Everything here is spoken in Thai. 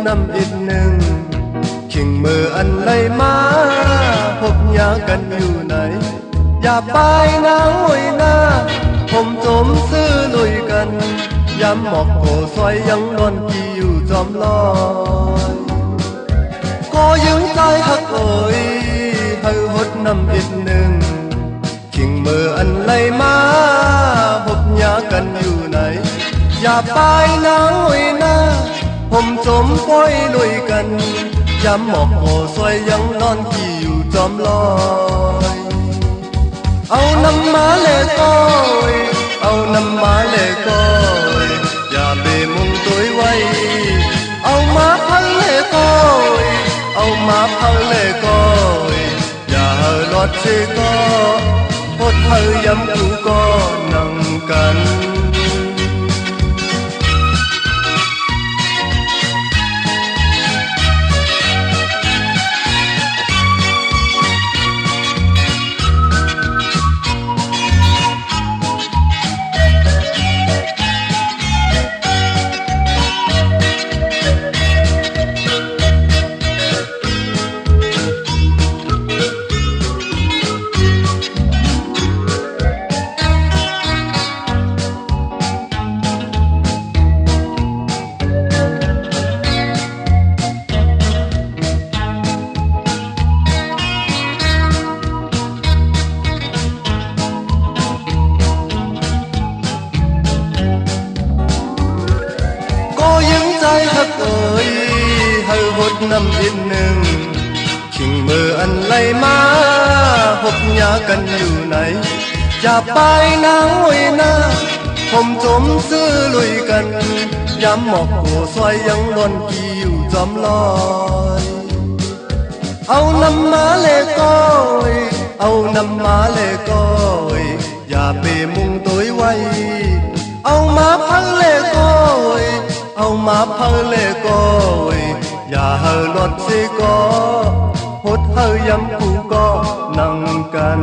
นำอีกหนึ่งขิงมืออันไรมาพบยากันอยู่ไหนอย่าไปนะโอยนะผมจมซื้อลุยกันย้ำหมอกโกซอยยังนอนกี่อยู่จอมลอยก็ยังใจหักเอ่ยให้หดนำอีกหนึ่งขิงมืออันไรมาพบยากันอยู่ไหนอย่าไปนะโอยนะผมจมป้อยลุยกันย้ำหมอกโกซอยยังนอนกี่อยู่จอมลอยเอาน้ำมาเลก้อยเอาน้ำมาเลก้อยอย่าไปมุงตัวไว้เอามาพังเลก้อยเอามาพังเลก้อยอย่าหลอดเสก็พดเธอยำกูก็นั่งกันหักเอ่ยให้หดน้ำอีกหนึ่งขิงมืออันไรมาพบยากันอยู่ไหนอย่าไปนะโอยนะผมจมซื้อลุยกันย้ำหมอกโกซอยยังนอนกี่อยู่จอมลอยเอาน้ำมาเลก้อยเอาน้ำมาเลก้อยอย่าไปมุงตัวไว้เอามาพังเลก้อยเอามาพังเลก้อยอย่าเฮาลดสิก็หดเฮายำกูก็นั่งกัน